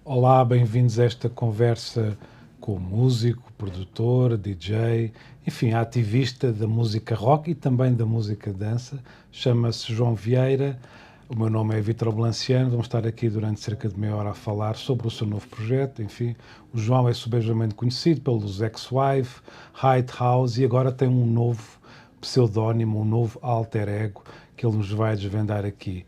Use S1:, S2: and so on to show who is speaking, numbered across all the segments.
S1: Olá, bem-vindos a esta conversa com o músico, produtor, DJ, enfim, ativista da música rock e também da música dança. Chama-se João Vieira, o meu nome é Vítor Blanciano, vamos estar aqui durante cerca de meia hora a falar sobre o seu novo projeto. Enfim, o João é subejamente conhecido pelos ex-wife, Hide House e agora tem um novo pseudónimo, um novo alter ego que ele nos vai desvendar aqui.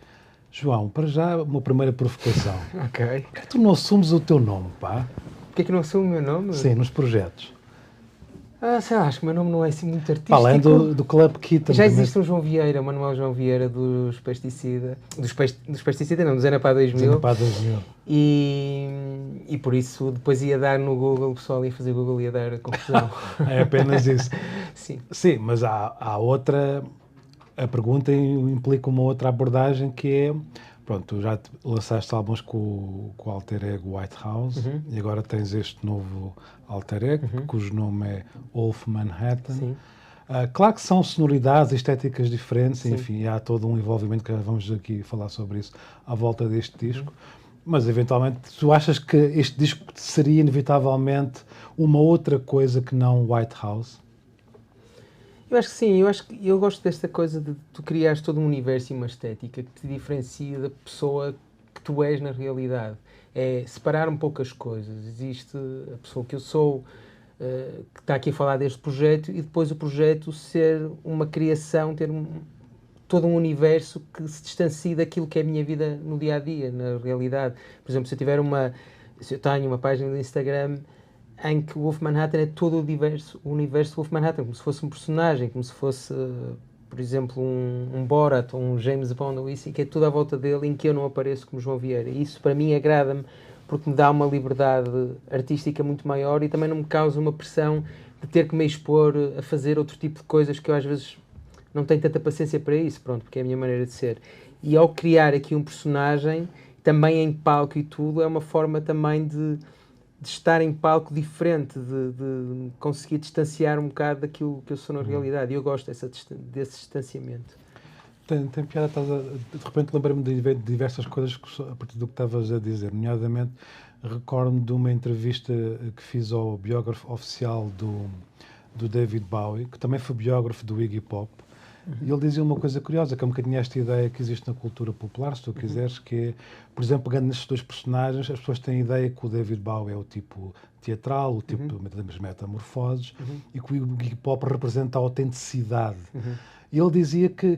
S1: João, para já, uma primeira provocação.
S2: Ok.
S1: Por que tu não assumes o teu nome, pá?
S2: Porquê que não assumo o meu nome?
S1: Sim, nos projetos.
S2: Sei lá, acho que o meu nome não é assim muito artístico.
S1: Para além do Club Kitten.
S2: Já existe um João Vieira, Manuel João Vieira dos Pesticida. Dos Pesticida não, do Zenapá 2000.
S1: Zenapá 2000.
S2: E por isso depois ia dar no Google, o pessoal ia fazer Google e ia dar confusão.
S1: É apenas isso.
S2: Sim.
S1: Sim, mas há outra... A pergunta implica uma outra abordagem que é... Pronto, tu já lançaste álbuns com o alter ego White House e agora tens este novo alter ego, cujo nome é Wolf Manhattan.
S2: Sim.
S1: Claro que são sonoridades, estéticas diferentes,
S2: Sim.
S1: enfim, há todo um envolvimento, que vamos aqui falar sobre isso, à volta deste disco. Mas, eventualmente, tu achas que este disco seria, inevitavelmente, uma outra coisa que não White House?
S2: Eu acho que sim, eu gosto desta coisa de tu criares todo um universo e uma estética que te diferencia da pessoa que tu és na realidade. É separar um pouco as coisas. Existe a pessoa que eu sou, que está aqui a falar deste projeto, e depois o projeto ser uma criação, ter todo um universo que se distancie daquilo que é a minha vida no dia a dia, na realidade. Por exemplo, se eu tenho uma página do Instagram em que o Wolf Manhattan é todo o universo do Wolf Manhattan, como se fosse um personagem, como se fosse, por exemplo, um Borat ou um James Bond ou isso, e que é tudo à volta dele, em que eu não apareço como João Vieira. E isso para mim agrada-me, porque me dá uma liberdade artística muito maior e também não me causa uma pressão de ter que me expor a fazer outro tipo de coisas que eu às vezes não tenho tanta paciência para isso, pronto, porque é a minha maneira de ser. E ao criar aqui um personagem, também em palco e tudo, é uma forma também de estar em palco diferente, de conseguir distanciar um bocado daquilo que eu sou na realidade. E eu gosto desse distanciamento.
S1: Tem piada, de repente lembrei-me de diversas coisas a partir do que estavas a dizer, nomeadamente recordo-me de uma entrevista que fiz ao biógrafo oficial do David Bowie, que também foi biógrafo do Iggy Pop, e ele dizia uma coisa curiosa, que é um bocadinho esta ideia que existe na cultura popular, se tu quiseres, que é, por exemplo, pegando nestes dois personagens, as pessoas têm a ideia que o David Bowie é o tipo teatral, o tipo das metamorfoses, e que o Iggy Pop representa a autenticidade. E ele dizia que,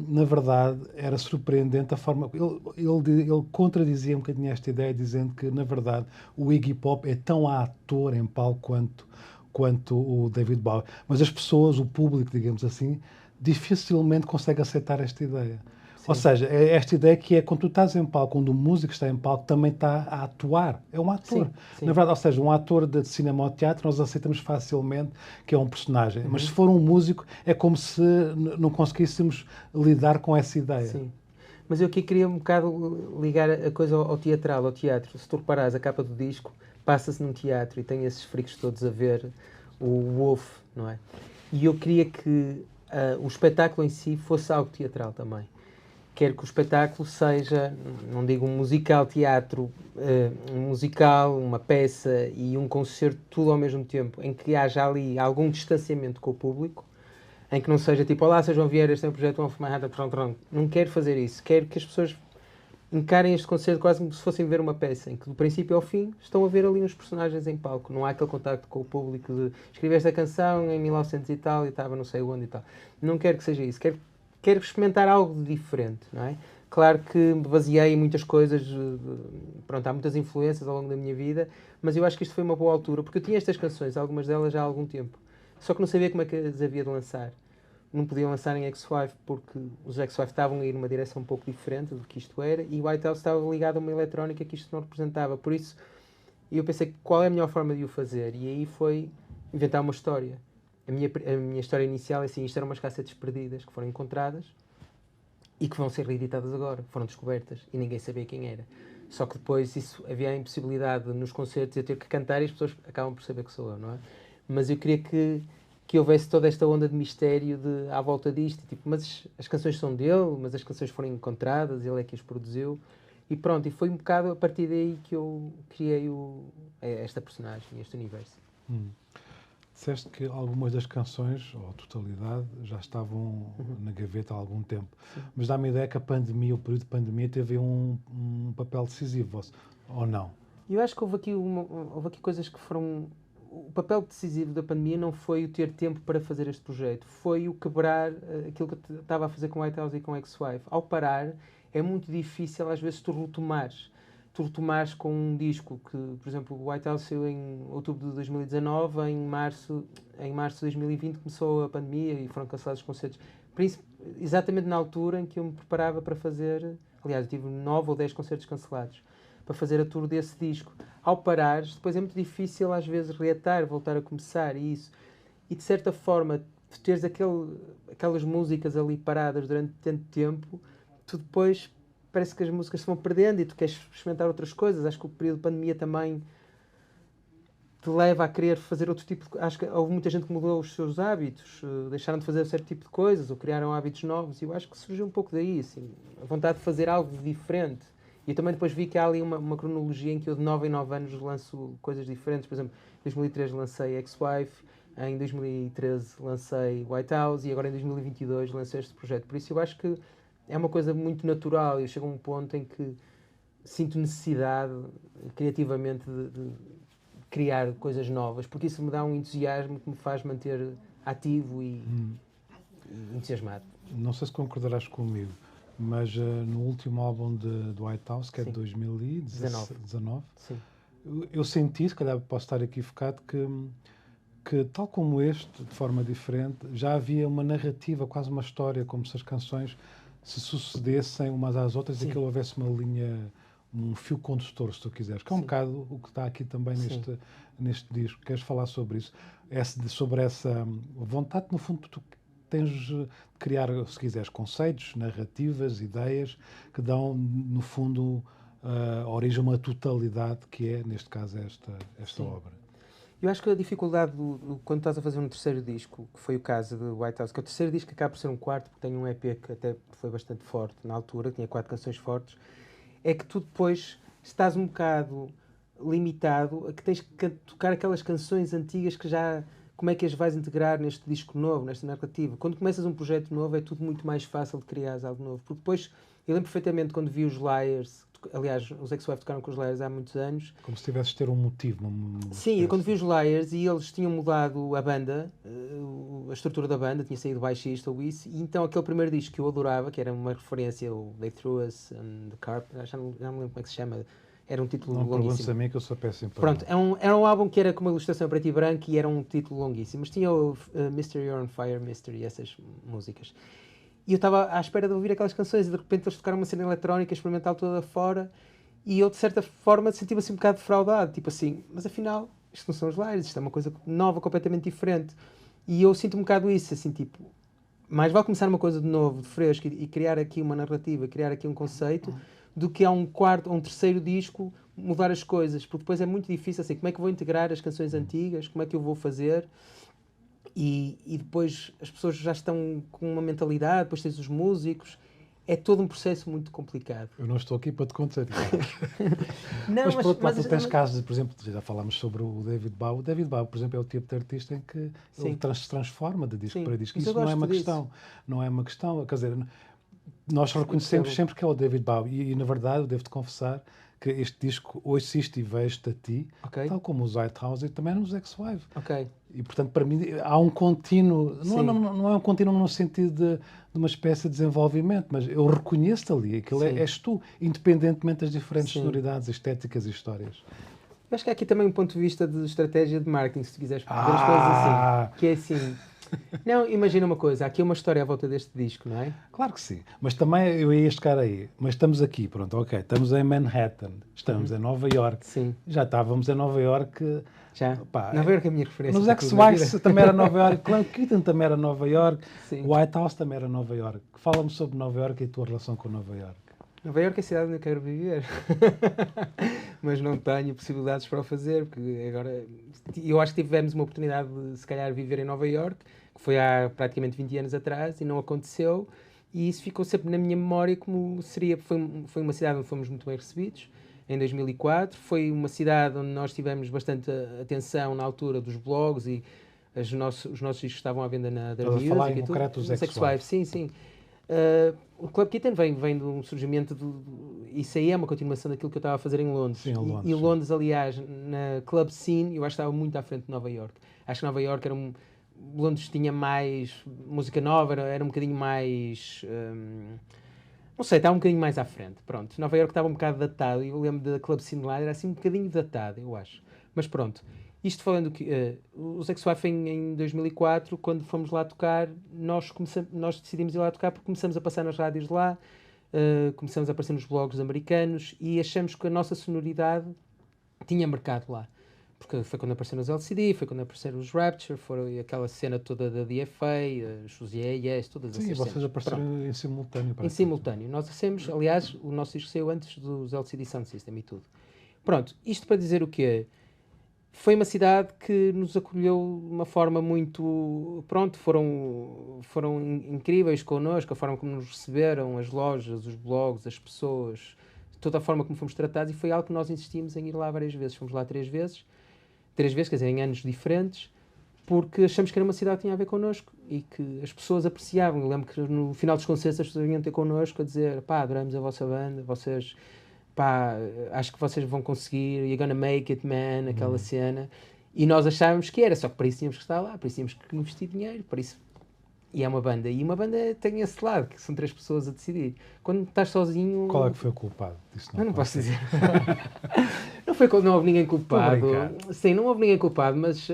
S1: na verdade, era surpreendente a forma... Ele contradizia um bocadinho esta ideia, dizendo que, na verdade, o Iggy Pop é tão ator em palco quanto o David Bowie. Mas as pessoas, o público, digamos assim, dificilmente consegue aceitar esta ideia.
S2: Sim.
S1: Ou seja, é esta ideia que é quando tu estás em palco, quando o músico está em palco, também está a atuar. É um ator.
S2: Sim.
S1: Na verdade, ou seja, um ator de cinema ou teatro, nós aceitamos facilmente que é um personagem. Mas se for um músico, é como se não conseguíssemos lidar com essa ideia.
S2: Sim. Mas eu aqui queria um bocado ligar a coisa ao teatral, ao teatro. Se tu reparares, a capa do disco passa-se num teatro e tem esses freaks todos a ver o Wolf, não é? E eu queria que o espetáculo em si fosse algo teatral também. Quero que o espetáculo seja, não digo um musical teatro, um musical, uma peça e um concerto, tudo ao mesmo tempo, em que haja ali algum distanciamento com o público, em que não seja tipo, olá, sejam João Vieira, este é um projeto Wolf Manhattan, pronto. Não quero fazer isso. Quero que as pessoas encarem este concerto quase como se fossem ver uma peça, em que do princípio ao fim estão a ver ali uns personagens em palco. Não há aquele contacto com o público de escrever esta canção em 1900 e tal e estava não sei onde e tal. Não quero que seja isso. Quero experimentar algo de diferente, não é? Claro que me baseei em muitas coisas, pronto, há muitas influências ao longo da minha vida, mas eu acho que isto foi uma boa altura, porque eu tinha estas canções, algumas delas já há algum tempo, só que não sabia como é que as havia de lançar. Não podiam lançar em X-Wife porque os X-Wife estavam a ir numa direção um pouco diferente do que isto era e o White House estava ligado a uma eletrónica que isto não representava. Por isso, eu pensei qual é a melhor forma de o fazer e aí foi inventar uma história. A minha história inicial é assim, isto eram umas cassetes perdidas que foram encontradas e que vão ser reeditadas agora, foram descobertas e ninguém sabia quem era. Só que depois havia a impossibilidade nos concertos de eu ter que cantar e as pessoas acabam por saber que sou eu, não é? Mas eu queria que houvesse toda esta onda de mistério à volta disto, tipo, mas as canções são dele, mas as canções foram encontradas, ele é que as produziu, E pronto, e foi um bocado a partir daí que eu criei esta personagem, este universo.
S1: Disseste que algumas das canções, ou a totalidade, já estavam na gaveta há algum tempo.
S2: Sim.
S1: Mas dá-me a ideia que a pandemia, o período de pandemia, teve um papel decisivo, ou não?
S2: Eu acho que houve aqui coisas que foram... O papel decisivo da pandemia não foi o ter tempo para fazer este projeto, foi o quebrar aquilo que eu estava a fazer com White House e com Ex-Wife. Ao parar, é muito difícil às vezes tu retomares com um disco que, por exemplo, o White House saiu em outubro de 2019, em março de 2020 começou a pandemia e foram cancelados os concertos. Exatamente na altura em que eu me preparava para fazer, aliás, eu tive 9 ou 10 concertos cancelados, para fazer a tour desse disco. Ao parares, depois é muito difícil às vezes reatar, voltar a começar e isso. E de certa forma, teres aquelas músicas ali paradas durante tanto tempo, tu depois parece que as músicas se vão perdendo e tu queres experimentar outras coisas. Acho que o período de pandemia também te leva a querer fazer outro tipo de... Acho que houve muita gente que mudou os seus hábitos, deixaram de fazer certo tipo de coisas ou criaram hábitos novos, e eu acho que surgiu um pouco daí, assim, a vontade de fazer algo diferente. E eu também depois vi que há ali uma cronologia em que eu de 9 em 9 anos lanço coisas diferentes. Por exemplo, em 2003 lancei Ex-Wife, em 2013 lancei White House e agora em 2022 lancei este projeto. Por isso eu acho que é uma coisa muito natural. Eu chego a um ponto em que sinto necessidade criativamente de criar coisas novas, porque isso me dá um entusiasmo que me faz manter ativo e entusiasmado.
S1: Não sei se concordarás comigo, mas no último álbum do White House, que é de 2019,
S2: Sim.
S1: eu senti, se calhar posso estar equivocado, que tal como este, de forma diferente, já havia uma narrativa, quase uma história, como se as canções se sucedessem umas às outras e que houvesse uma linha, um fio condutor, se tu quiseres, que é um bocado o que está aqui também neste disco. Queres falar sobre isso? Sobre essa vontade, no fundo, tu tens de criar, se quiseres, conceitos, narrativas, ideias, que dão, no fundo, origem a uma totalidade, que é, neste caso, esta obra.
S2: Eu acho que a dificuldade quando estás a fazer um terceiro disco, que foi o caso do White House, que é o terceiro disco que acaba por ser um quarto, porque tem um EP que até foi bastante forte na altura, tinha 4 canções fortes, é que tu depois estás um bocado limitado a que tens que tocar aquelas canções antigas que já... Como é que as vais integrar neste disco novo, nesta narrativa? Quando começas um projeto novo é tudo muito mais fácil de criar algo novo. Porque depois, eu lembro perfeitamente quando vi os Liars, aliás, os Ex-Wife tocaram com os Liars há muitos anos.
S1: Como se tivesses de ter um motivo.
S2: Sim, eu quando vi os Liars e eles tinham mudado a banda, a estrutura da banda, tinha saído baixista ou isso, e então aquele primeiro disco que eu adorava, que era uma referência ao They Threw Us on the Carpet, já não me lembro como é que se chama, era um título longuíssimo. Não perguntes
S1: a mim que eu sou péssimo para
S2: Pronto, era um álbum que era com uma ilustração preto e branco e era um título longuíssimo, mas tinha o Mystery You're on Fire, Mystery e essas músicas. E eu estava à espera de ouvir aquelas canções e de repente eles tocaram uma cena eletrónica experimental toda fora e eu de certa forma senti-me assim um bocado defraudado, tipo assim, mas afinal isto não são os Liars, isto é uma coisa nova, completamente diferente. E eu sinto um bocado isso, assim, tipo, mais vale começar uma coisa de novo, de fresco e criar aqui uma narrativa, criar aqui um conceito, do que a um terceiro disco mudar as coisas, porque depois é muito difícil, assim, como é que vou integrar as canções antigas, como é que eu vou fazer, e depois as pessoas já estão com uma mentalidade, depois tens os músicos, é todo um processo muito complicado.
S1: Eu não estou aqui para te contrariar. Mas por outro lado, tu tens casos, por exemplo, já falámos sobre o David Bowie. O David Bowie, por exemplo, é o tipo de artista em que ele se transforma de disco para disco. Isso não é uma questão. Não é uma questão, quer dizer, nós reconhecemos sempre que é o David Bowie e na verdade, eu devo-te confessar que este disco, Ouço-te e Vejo-te a Ti, tal como os White House e também nos Ex-Wife. E, portanto, para mim, há um contínuo, não é um contínuo no sentido de uma espécie de desenvolvimento, mas eu reconheço-te ali, aquilo és tu, independentemente das diferentes sonoridades, estéticas e histórias.
S2: Eu acho que há aqui também um ponto de vista de estratégia de marketing, se tu quiseres ver as coisas assim, que é assim... Não, imagina uma coisa, há aqui uma história à volta deste disco, não é?
S1: Claro que sim, mas também eu ia chegar aí, mas estamos aqui, pronto, ok, estamos em Manhattan, estamos em Nova York, já estávamos em Nova York...
S2: Já? Nova York é a minha referência.
S1: Nos Ex-Wife também era Nova York, Clan Keaton também era Nova York, White House também era Nova York. Fala-me sobre Nova York e a tua relação com Nova York.
S2: Nova York é a cidade onde eu quero viver, mas não tenho possibilidades para o fazer, porque agora eu acho que tivemos uma oportunidade de se calhar viver em Nova York, que foi há praticamente 20 anos atrás e não aconteceu, E isso ficou sempre na minha memória como foi uma cidade onde fomos muito bem recebidos, em 2004. Foi uma cidade onde nós tivemos bastante atenção na altura dos blogs e os nossos discos estavam à venda na Other
S1: Estás a falar
S2: Music
S1: em
S2: e tudo.
S1: concreto dos
S2: No Sex5, sim, sim. O Club Kitten vem de um surgimento isso aí é uma continuação daquilo que eu estava a fazer em Londres.
S1: Sim, em Londres,
S2: e
S1: sim.
S2: Londres, aliás, na club scene, eu acho que estava muito à frente de Nova York. Acho que Nova York Londres tinha mais música nova, era um bocadinho mais... não sei, estava um bocadinho mais à frente. Pronto, Nova York estava um bocado datado. E eu lembro da club scene lá, era assim um bocadinho datado, eu acho. Mas pronto. Isto falando que os X-Wife em 2004, quando fomos lá tocar, nós decidimos ir lá tocar porque começamos a passar nas rádios de lá, começamos a aparecer nos blogs americanos e achamos que a nossa sonoridade tinha mercado lá. Porque foi quando apareceram os LCD, foi quando apareceram os Rapture, foi aquela cena toda da DFA, os Yes, todas essas cenas.
S1: Sim, vocês apareceram em simultâneo.
S2: Em simultâneo. Nós hacemos, aliás, o nosso disco saiu antes dos LCD Sound System e tudo. Pronto, isto para dizer o quê? Foi uma cidade que nos acolheu de uma forma muito... Pronto, foram incríveis connosco, a forma como nos receberam, as lojas, os blogs, as pessoas, toda a forma como fomos tratados, e foi algo que nós insistimos em ir lá várias vezes. Fomos lá 3 vezes, quer dizer, em anos diferentes, porque achamos que era uma cidade que tinha a ver connosco e que as pessoas apreciavam. Eu lembro que no final dos concertos as pessoas vinham ter connosco a dizer: pá, adoramos a vossa banda, vocês... pá, acho que vocês vão conseguir, you're gonna make it, man, aquela cena. E nós achávamos que era, só que para isso tínhamos que estar lá, para isso tínhamos que investir dinheiro, para isso... E é uma banda, e uma banda tem esse lado, que são 3 pessoas a decidir. Quando estás sozinho...
S1: Qual é que foi o culpado disso?
S2: Não posso dizer. Não houve ninguém culpado. Sim, não houve ninguém culpado, mas...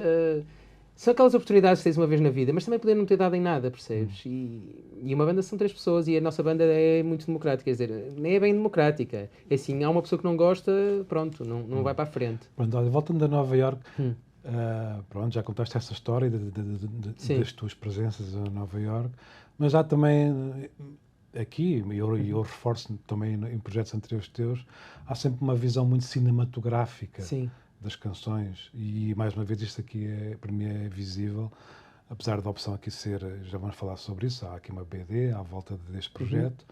S2: são aquelas oportunidades que tens uma vez na vida, mas também poder não ter dado em nada, percebes? E uma banda são 3 pessoas e a nossa banda é muito democrática, quer dizer, nem é bem democrática. É assim, há uma pessoa que não gosta, pronto, não vai para a frente.
S1: Pronto, olha, voltando a Nova York, pronto, já contaste essa história das tuas presenças a Nova York, mas há também aqui, e eu reforço também em projetos anteriores teus, há sempre uma visão muito cinematográfica.
S2: Sim.
S1: Das canções, e mais uma vez isto aqui para mim é visível, apesar da opção aqui ser, já vamos falar sobre isso, há aqui uma BD à volta deste projeto,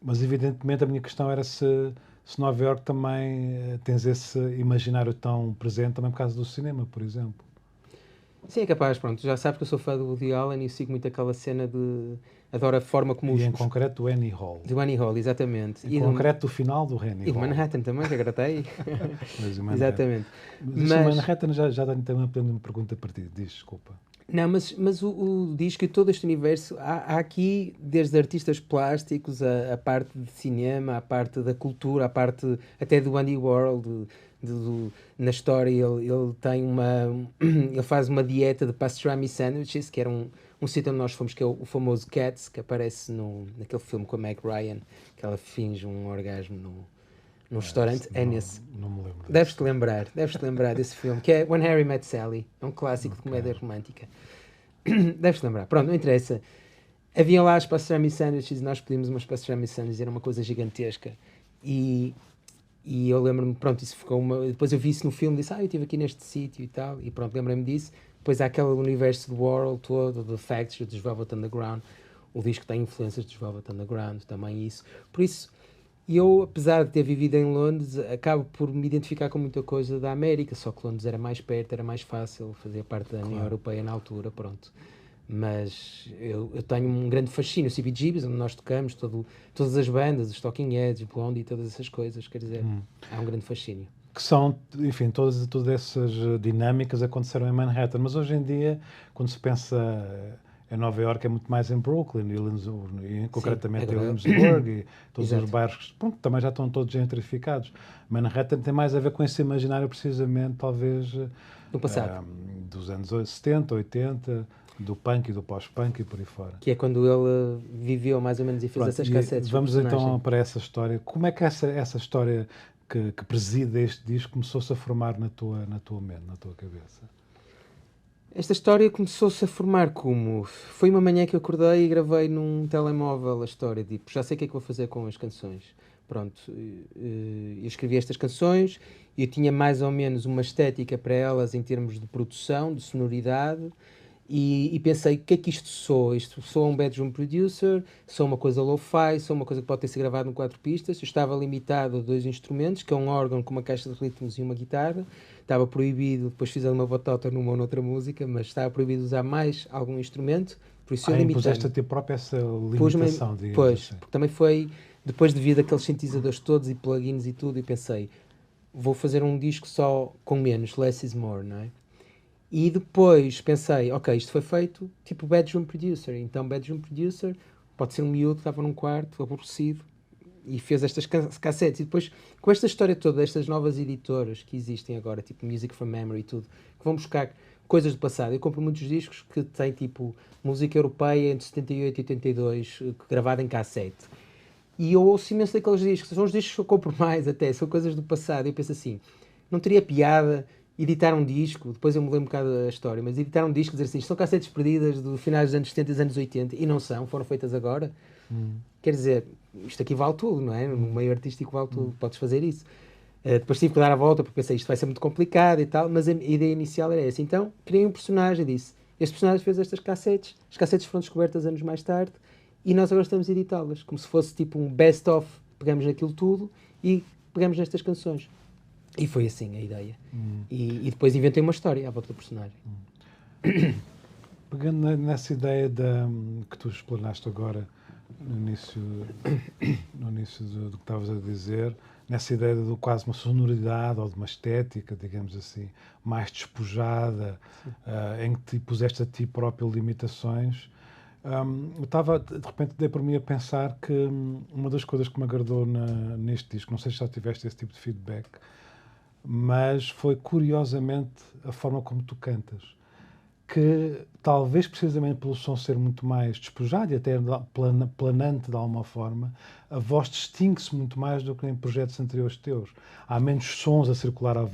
S1: mas evidentemente a minha questão era se Nova York também tens esse imaginário tão presente também por causa do cinema, por exemplo.
S2: Sim, é capaz, pronto, já sabes que eu sou fã do Woody Allen e sigo muito aquela cena de... Adoro a forma como...
S1: E em concreto do Annie Hall.
S2: Do Annie Hall, exatamente.
S1: Em concreto do final do Annie Hall.
S2: E do Manhattan também, que agora está aí. Exatamente.
S1: Mas o Manhattan já tem uma pergunta para ti, desculpa.
S2: Não, mas o disco e todo este universo, há aqui, desde artistas plásticos, a parte de cinema, a parte da cultura, a parte até do Andy Warhol, na história ele tem ele faz uma dieta de pastrami sandwiches, que era um sítio onde nós fomos, que é o famoso Cats, que aparece naquele filme com a Meg Ryan, que ela finge um orgasmo no restaurante. É nesse.
S1: Não me lembro.
S2: Deves-te lembrar desse filme, que é When Harry Met Sally. É um clássico de comédia romântica. Deves-te lembrar. Pronto, não interessa. Havia lá as pastrami sandwiches, nós pedimos umas pastrami sandwiches, era uma coisa gigantesca. E eu lembro-me, pronto, isso ficou depois eu vi isso no filme, disse, eu estive aqui neste sítio e tal, e pronto, lembrei-me disso. Depois há aquele universo do World todo, do Factory, dos Velvet Underground. O disco tem influências dos Velvet Underground, também isso. Por isso, eu, apesar de ter vivido em Londres, acabo por me identificar com muita coisa da América, só que Londres era mais perto, era mais fácil, fazia parte da União Europeia na altura, pronto. Mas eu tenho um grande fascínio, o CBGBs, onde nós tocamos, todas as bandas, os Talking Heads, Blondie, todas essas coisas, quer dizer, há um grande fascínio.
S1: Que são, enfim, todas essas dinâmicas aconteceram em Manhattan, mas hoje em dia, quando se pensa em Nova York, é muito mais em Brooklyn, e concretamente em Williamsburg, e todos os bairros, pronto, também já estão todos gentrificados. Manhattan tem mais a ver com esse imaginário, precisamente, talvez,
S2: do passado.
S1: Dos anos 70, 80, do punk e do pós-punk e por aí fora.
S2: Que é quando ele viveu mais ou menos e fez essas cassetes.
S1: Vamos então para essa história. Como é que essa história que preside este disco começou-se a formar na tua mente, na tua cabeça?
S2: Esta história começou-se a formar como... Foi uma manhã que eu acordei e gravei num telemóvel a história, tipo, já sei o que é que vou fazer com as canções. Pronto, eu escrevi estas canções e eu tinha mais ou menos uma estética para elas em termos de produção, de sonoridade, E pensei, o que é que isto soa? Isto soa um bedroom producer, soa uma coisa lo-fi, soa uma coisa que pode ter sido gravada em 4 pistas. Eu estava limitado a 2 instrumentos, que é um órgão com uma caixa de ritmos e uma guitarra. Estava proibido, depois fiz uma batota numa ou noutra música, mas estava proibido usar mais algum instrumento, por isso eu
S1: Impuseste a
S2: limitei-me.
S1: ti própria essa
S2: Pus-me,
S1: limitação, digamos
S2: pois,
S1: assim.
S2: porque também foi depois devido àqueles sintetizadores todos e plugins e tudo, e pensei, vou fazer um disco só com menos, less is more, não é? E depois pensei, ok, isto foi feito tipo bedroom producer. Então, bedroom producer pode ser um miúdo que estava num quarto, aborrecido, e fez estas cassetes. E depois, com esta história toda, estas novas editoras que existem agora, tipo Music from Memory e tudo, que vão buscar coisas do passado. Eu compro muitos discos que têm tipo música europeia entre 78 e 82, gravada em cassete. E eu ouço imenso daqueles discos. São os discos que eu compro mais até, são coisas do passado. E eu penso assim, não teria piada editar um disco, depois eu mudei um bocado a história, mas editar um disco, dizer assim, isto são cassetes perdidas do finais dos anos 70 e dos anos 80, e não são, foram feitas agora. Quer dizer, isto aqui vale tudo, não é? No meio artístico vale tudo, podes fazer isso. Depois tive que dar a volta porque pensei, isto vai ser muito complicado e tal, mas a ideia inicial era essa. Então, criei um personagem e disse, este personagem fez estas cassetes, as cassetes foram descobertas anos mais tarde, e nós agora estamos a editá-las, como se fosse tipo um best-of, pegamos naquilo tudo e pegamos nestas canções. E foi assim a ideia. E depois inventei uma história à volta do personagem.
S1: Pegando nessa ideia que tu explanaste agora no início, do que estavas a dizer, nessa ideia de quase uma sonoridade ou de uma estética, digamos assim, mais despojada, em que te puseste a ti próprio limitações, eu estava, de repente, dei por mim a pensar que uma das coisas que me agradou neste disco, não sei se já tiveste esse tipo de feedback, mas foi curiosamente a forma como tu cantas, que talvez precisamente pelo som ser muito mais despojado e até planante de alguma forma, a voz distingue-se muito mais do que em projetos anteriores teus. Há menos sons a circular à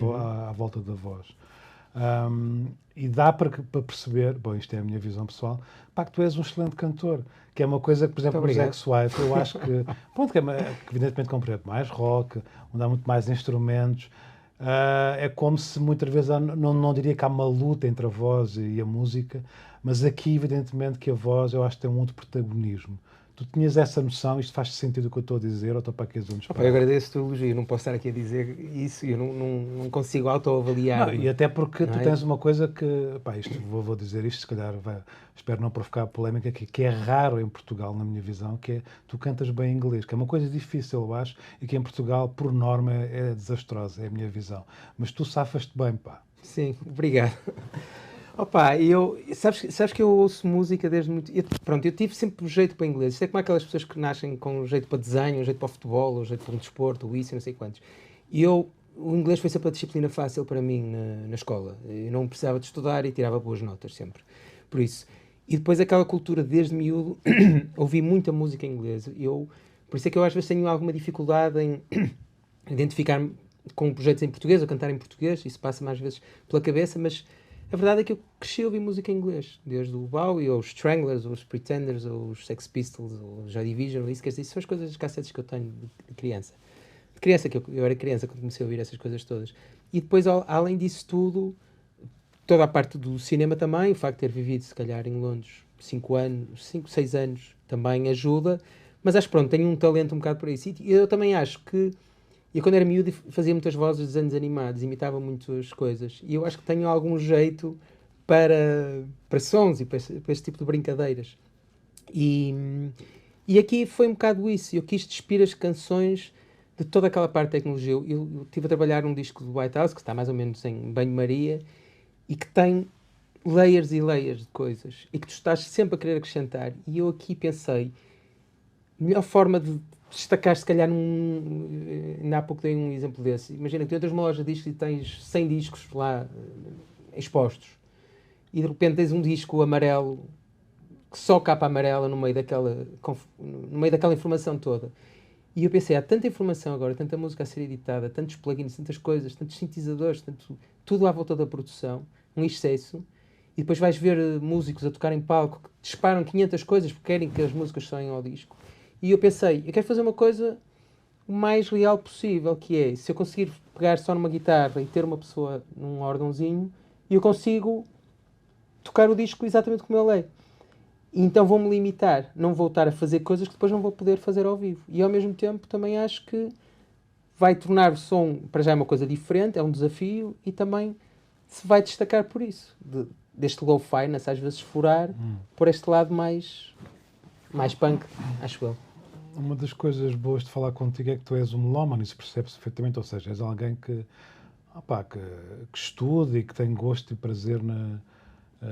S1: volta da voz. E dá para perceber, bom, isto é a minha visão pessoal, pá, que tu és um excelente cantor, que é uma coisa que, por exemplo, no Zack Swipe, eu acho que, pronto, que evidentemente é um projeto mais rock, onde há muito mais instrumentos. É como se muitas vezes, não diria que há uma luta entre a voz e a música, mas aqui, evidentemente, que a voz, eu acho que tem um outro protagonismo. Tu tinhas essa noção, isto faz sentido o que eu estou a dizer, ou estou para aqui a dizer
S2: eu agradeço o elogio, não posso estar aqui a dizer isso, eu não consigo autoavaliar.
S1: E até porque tu tens uma coisa que, pá, isto, vou dizer isto, se calhar espero não provocar polémica aqui, que é raro em Portugal, na minha visão, que é tu cantas bem inglês, que é uma coisa difícil, eu acho, e que em Portugal, por norma, é desastrosa, é a minha visão. Mas tu safas-te bem, pá.
S2: Sim, obrigado. Opa, sabes que eu ouço música desde muito. Pronto, eu tive sempre um jeito para inglês. Isto é como aquelas pessoas que nascem com um jeito para desenho, um jeito para o futebol, um jeito para um desporto, ou isso, não sei quantos. E o inglês foi sempre a disciplina fácil para mim na escola. Eu não precisava de estudar e tirava boas notas sempre. Por isso. E depois aquela cultura desde miúdo, ouvi muita música em inglês. Por isso é que eu às vezes tenho alguma dificuldade em identificar-me com projetos em português ou cantar em português. Isso passa mais vezes pela cabeça, mas a verdade é que eu cresci a ouvir música em inglês, desde o Bowie, ou os Stranglers, ou os Pretenders, ou os Sex Pistols, ou os Joy Division, ou isso, quer dizer, isso são as coisas, as cassetes que eu tenho de criança. De criança, que eu era criança quando comecei a ouvir essas coisas todas. E depois, além disso tudo, toda a parte do cinema também, o facto de ter vivido, se calhar, em Londres 5 anos, 5, 6 anos, também ajuda. Mas acho que, pronto, tenho um talento um bocado para isso. E eu também acho que eu, quando era miúdo, fazia muitas vozes de desenhos animados, imitava muitas coisas. E eu acho que tenho algum jeito para sons e para esse tipo de brincadeiras. E aqui foi um bocado isso. Eu quis despir as canções de toda aquela parte de tecnologia. Eu estive a trabalhar num disco do White House, que está mais ou menos em banho-maria, e que tem layers e layers de coisas. E que tu estás sempre a querer acrescentar. E eu aqui pensei, a melhor forma de destacar, se calhar, ainda há pouco dei um exemplo desse. Imagina que tu entras numa loja de discos e tens 100 discos lá expostos. E de repente tens um disco amarelo, que só capa amarela no meio daquela informação toda. E eu pensei, há tanta informação agora, tanta música a ser editada, tantos plugins, tantas coisas, tantos sintetizadores, tudo à volta da produção, um excesso. E depois vais ver músicos a tocar em palco que disparam 500 coisas porque querem que as músicas saem ao disco. E eu pensei, eu quero fazer uma coisa o mais real possível, que é, se eu conseguir pegar só numa guitarra e ter uma pessoa num órgãozinho, eu consigo tocar o disco exatamente como ele é. E então vou-me limitar, não vou estar a fazer coisas que depois não vou poder fazer ao vivo. E ao mesmo tempo também acho que vai tornar o som, para já é uma coisa diferente, é um desafio e também se vai destacar por isso. Deste lo-fi, às vezes furar por este lado mais punk, acho eu.
S1: Uma das coisas boas de falar contigo é que tu és um melómano, isso percebe-se perfeitamente, ou seja, és alguém que estuda e que tem gosto e prazer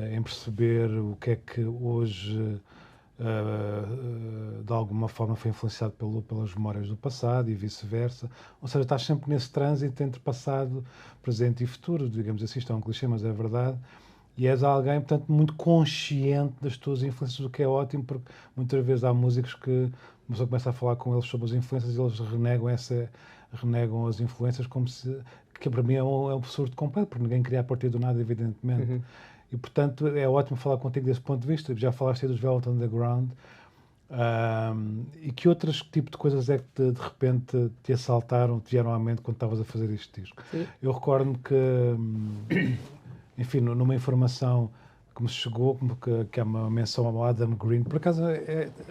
S1: em perceber o que é que hoje de alguma forma foi influenciado pelas memórias do passado e vice-versa. Ou seja, estás sempre nesse trânsito entre passado, presente e futuro, digamos assim, isto é um clichê, mas é verdade. E és alguém, portanto, muito consciente das tuas influências, o que é ótimo, porque muitas vezes há músicos que uma pessoa começa a falar com eles sobre as influências e eles renegam as influências como se... que para mim é um absurdo completo, porque ninguém cria a partir do nada, evidentemente. E, portanto, é ótimo falar contigo desse ponto de vista. Já falaste aí dos Velvet Underground. E que outros tipo de coisas é que de repente te assaltaram, te vieram à mente quando estavas a fazer este disco?
S2: Sim.
S1: Eu recordo-me que, enfim, numa informação que me chegou, que é uma menção ao Adam Green, por acaso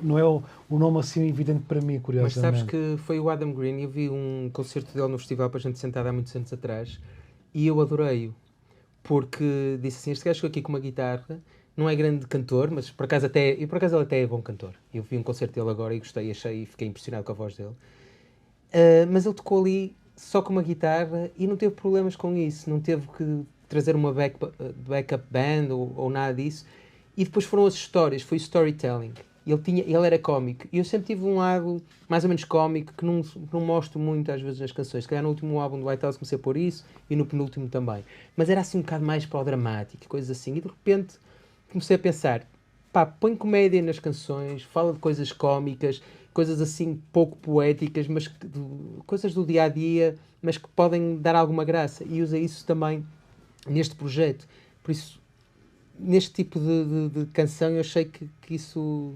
S1: não é o nome assim evidente para mim, curiosamente.
S2: Mas sabes que foi o Adam Green, eu vi um concerto dele no festival para a gente sentar há muitos anos atrás e eu adorei-o. Porque disse assim, este gajo chegou aqui com uma guitarra, não é grande cantor, mas por acaso ele até é bom cantor. Eu vi um concerto dele agora e gostei, achei e fiquei impressionado com a voz dele. Mas ele tocou ali só com uma guitarra e não teve problemas com isso, não teve que trazer uma backup band ou nada disso. E depois foram as histórias, foi storytelling. Ele era cómico e eu sempre tive um lado mais ou menos cómico que não mostro muito às vezes nas canções. Se calhar no último álbum do White House comecei a pôr isso e no penúltimo também. Mas era assim um bocado mais para o dramático, coisas assim. E de repente comecei a pensar, põe comédia nas canções, fala de coisas cómicas, coisas assim pouco poéticas, mas coisas do dia a dia, mas que podem dar alguma graça. E usa isso também neste projeto. Por isso, neste tipo de canção eu achei que isso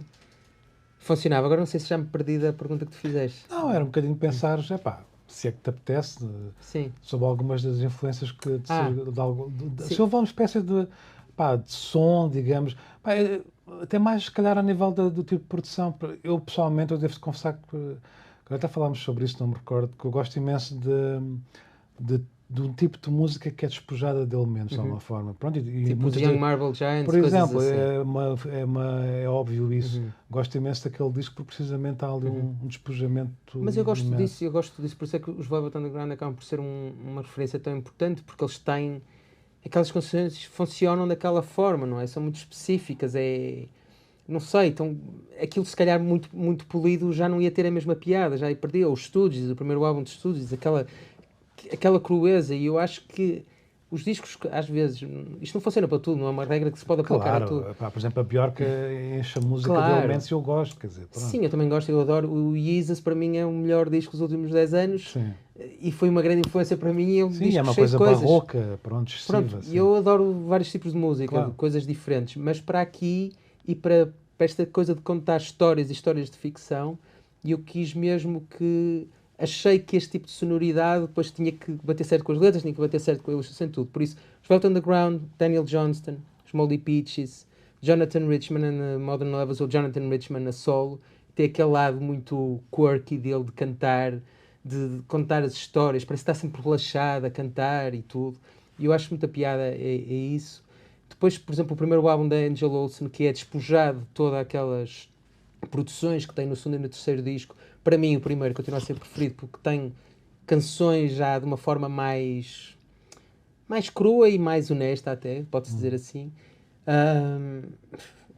S2: funcionava. Agora não sei se já me perdi da pergunta que tu fizeste.
S1: Não, era um bocadinho pensar, se é que te apetece, sobre algumas das influências que se houve uma espécie de som, digamos, até mais se calhar a nível do tipo de produção. Eu pessoalmente, eu devo-te confessar que até falámos sobre isso, não me recordo, que eu gosto imenso de um tipo de música que é despojada de elementos, de alguma forma. Pronto,
S2: tipo os Young Marble Giants,
S1: por exemplo,
S2: assim.
S1: é óbvio isso. Gosto imenso daquele disco porque precisamente há ali um despojamento.
S2: Mas eu gosto disso, por isso é que os Velvet Underground acabam por ser uma referência tão importante, porque eles têm aquelas canções funcionam daquela forma, não é? São muito específicas, não sei, então aquilo se calhar muito, muito polido já não ia ter a mesma piada, já ia perder. Os Stooges, o primeiro álbum de Stooges, aquela crueza, e eu acho que os discos, às vezes, isto não funciona para tudo, não é uma regra que se pode aplicar a tudo.
S1: Por exemplo, a Björk enche a música de elementos e eu gosto, quer dizer. Pronto.
S2: Sim, eu também gosto, eu adoro. O Yeezus para mim é o melhor disco dos últimos 10 anos.
S1: Sim.
S2: E foi uma grande influência para mim.
S1: Sim, é uma coisa barroca, excessiva.
S2: E eu adoro vários tipos de música, coisas diferentes, mas para aqui e para esta coisa de contar histórias e histórias de ficção, eu quis mesmo que... Achei que este tipo de sonoridade depois tinha que bater certo com as letras, tinha que bater certo com a ilustração e tudo. Por isso, os Velvet Underground, Daniel Johnston, os Moldy Peaches, Jonathan Richman and Modern Lovers, ou Jonathan Richman a solo, tem aquele lado muito quirky dele de cantar, de contar as histórias, parece que está sempre relaxado a cantar e tudo. E eu acho muita piada é isso. Depois, por exemplo, o primeiro álbum da Angel Olsen, que é despojado de todas aquelas produções que tem no segundo e no terceiro disco. Para mim, o primeiro continua a ser preferido porque tem canções já de uma forma mais crua e mais honesta até, pode-se dizer assim.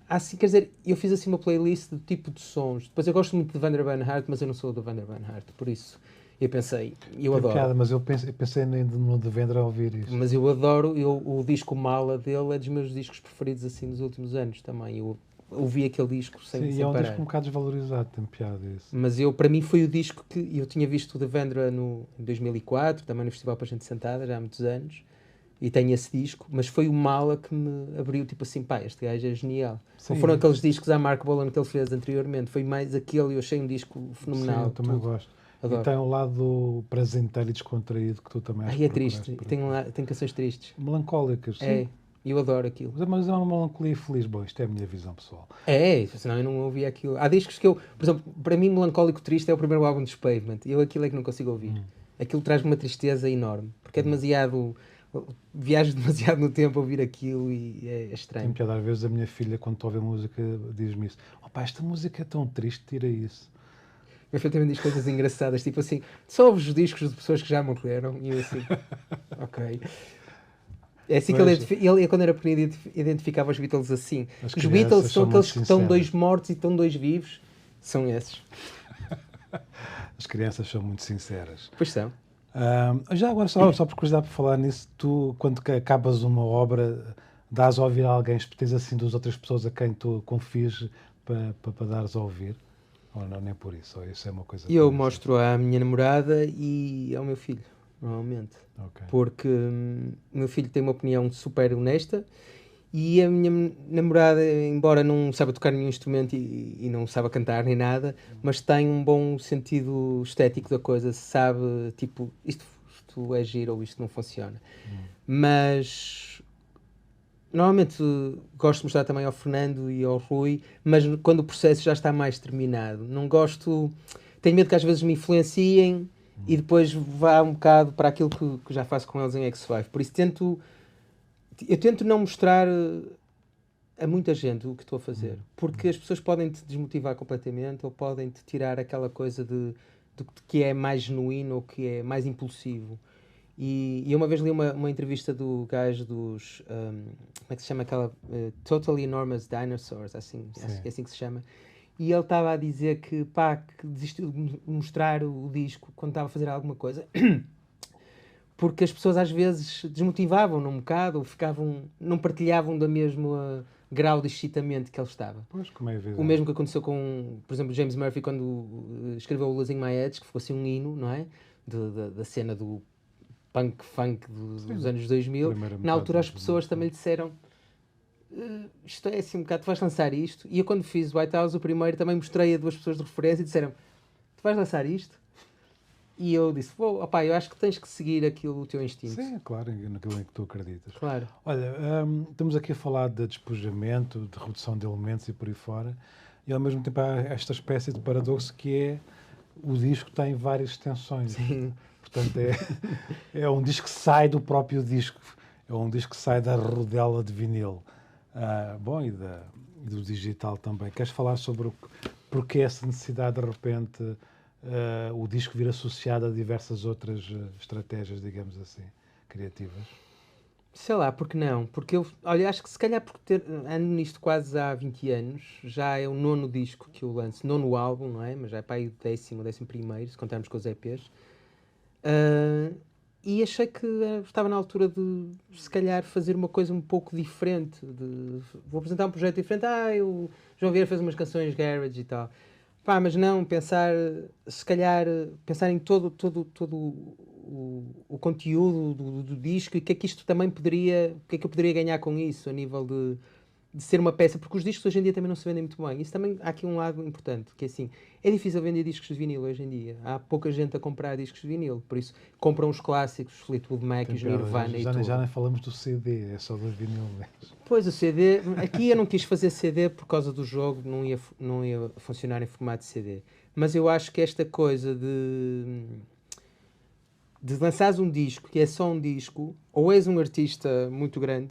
S2: Assim, quer dizer, eu fiz assim uma playlist de tipo de sons. Depois eu gosto muito de Vander Van Hart, mas eu não sou do Vander Van Hart, por isso eu pensei, adoro.
S1: Piada, mas eu pensei no Devendra a ouvir isso.
S2: Mas eu adoro, o disco Mala dele é dos meus discos preferidos assim nos últimos anos também. Eu ouvi aquele disco sem parar.
S1: Sim, é um disco um bocado desvalorizado, tem piada isso.
S2: Mas para mim foi o disco que eu tinha visto o Devendra em 2004, também no Festival para a Gente Sentada, já há muitos anos, e tenho esse disco, mas foi o Mala que me abriu, tipo assim, este gajo é genial. Sim. Não foram aqueles discos à Mark Bolan que ele fez anteriormente, foi mais aquele, eu achei um disco fenomenal.
S1: Sim, eu também gosto. Adoro. E tem um lado prazenteiro e descontraído que tu também achas.
S2: É triste, tem canções tristes.
S1: Melancólicas, sim.
S2: É. E eu adoro aquilo.
S1: Mas é uma melancolia feliz. Bom, isto é a minha visão pessoal.
S2: Senão eu não ouvia aquilo. Há discos que eu, por exemplo, para mim, Melancólico Triste é o primeiro álbum dos Pavement. Eu aquilo é que não consigo ouvir. Aquilo traz-me uma tristeza enorme. Porque é demasiado. Viajo demasiado no tempo a ouvir aquilo e é estranho.
S1: Tem piada, às vezes a minha filha, quando ouve a música, diz-me isso. Opa, esta música é tão triste, tira isso.
S2: Meu filho também diz coisas engraçadas, tipo assim, só ouves os discos de pessoas que já morreram. E eu assim, ok. É assim que ele, quando era pequeno, identificava os Beatles assim. Os Beatles são aqueles que estão dois mortos e estão dois vivos. São esses.
S1: As crianças são muito sinceras.
S2: Pois são.
S1: Já agora, só por curiosidade, por falar nisso, tu, quando acabas uma obra, dás a ouvir a alguém, tens assim duas outras pessoas a quem tu confies para dares a ouvir? Ou não, nem por isso? Ou isso é uma coisa...
S2: Eu mostro à minha namorada e ao meu filho, normalmente.
S1: Okay.
S2: Porque o meu filho tem uma opinião super honesta e a minha namorada, embora não saiba tocar nenhum instrumento e não saiba cantar nem nada, mas tem um bom sentido estético da coisa, sabe, tipo, isto é giro ou isto não funciona. Mas normalmente gosto de mostrar também ao Fernando e ao Rui, mas quando o processo já está mais terminado. Não gosto, tenho medo que às vezes me influenciem e depois vá um bocado para aquilo que já faço com eles em X5. Por isso eu tento não mostrar a muita gente o que estou a fazer, porque as pessoas podem te desmotivar completamente ou podem te tirar aquela coisa de que é mais genuíno ou que é mais impulsivo. E eu uma vez li uma entrevista do gajo dos como é que se chama aquela Totally Enormous Dinosaurs, assim, acho que é assim que se chama, e ele estava a dizer que desistiu de mostrar o disco quando estava a fazer alguma coisa porque as pessoas às vezes desmotivavam-no um bocado, ou não partilhavam do mesmo grau de excitamento que ele estava.
S1: Pois, como é
S2: o mesmo que aconteceu com, por exemplo, James Murphy quando escreveu o Losing My Edge, que ficou assim um hino, não é? Da cena do punk funk dos anos 2000. Na altura as pessoas também lhe disseram isto é assim um bocado, tu vais lançar isto. E eu quando fiz White House, o primeiro, também mostrei a duas pessoas de referência e disseram, tu vais lançar isto? E eu disse, opá, eu acho que tens que seguir aquilo, o teu instinto.
S1: Sim, claro, naquilo em que tu acreditas.
S2: Claro.
S1: Olha, estamos aqui a falar de despojamento, de redução de elementos e por aí fora, e ao mesmo tempo há esta espécie de paradoxo que é o disco tem várias extensões.
S2: Sim.
S1: Portanto, é um disco que sai do próprio disco, é um disco que sai da rodela de vinil. Bom, e do digital também. Queres falar sobre porque essa necessidade, de repente, o disco vir associado a diversas outras estratégias, digamos assim, criativas?
S2: Sei lá, porque não? Porque olha, acho que se calhar porque ando nisto quase há 20 anos, já é o 9º disco que eu lanço, 9º álbum, não é? Mas já é para aí o 11º, se contarmos com os EPs. E achei que estava na altura de, se calhar, fazer uma coisa um pouco diferente. Vou apresentar um projeto diferente. O João Vieira fez umas canções garage e tal. Mas não, se calhar, pensar em todo o conteúdo do disco e o que é que isto também poderia, o que é que eu poderia ganhar com isso, a nível de ser uma peça, porque os discos hoje em dia também não se vendem muito bem. Isso também, há aqui um lado importante, que é assim, é difícil vender discos de vinil hoje em dia. Há pouca gente a comprar discos de vinil, por isso compram os clássicos, Fleetwood Mac, os Nirvana e tudo.
S1: Já nem falamos do CD, é só dos vinil.
S2: Pois, o CD, aqui eu não quis fazer CD por causa do jogo, não ia funcionar em formato de CD. Mas eu acho que esta coisa de lançares um disco, que é só um disco, ou és um artista muito grande,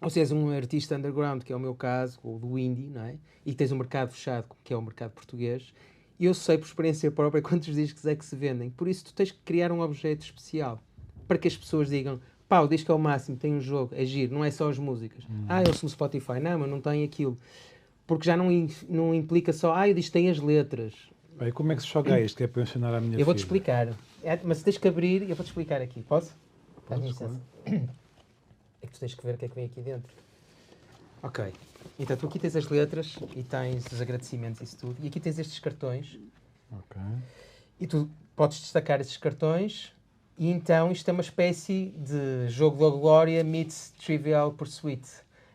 S2: ou se és um artista underground, que é o meu caso, ou do indie, não é? E tens um mercado fechado, que é o mercado português, e eu sei por experiência própria quantos discos é que se vendem. Por isso tu tens que criar um objeto especial, para que as pessoas digam, o disco é o máximo, tem um jogo, é giro, não é só as músicas. Eu sou no Spotify, não, mas não tem aquilo. Porque já não implica só, o disco tem as letras.
S1: E como é que se joga isto, que é para ensinar à minha filha?
S2: Eu vou-te explicar. Mas tens que abrir e eu vou-te explicar aqui. Posso?
S1: Podes, claro.
S2: É que tu tens que ver o que é que vem aqui dentro. Ok. Então, tu aqui tens as letras e tens os agradecimentos e isso tudo. E aqui tens estes cartões.
S1: Ok.
S2: E tu podes destacar estes cartões. E então, isto é uma espécie de jogo da glória meets Trivial Pursuit.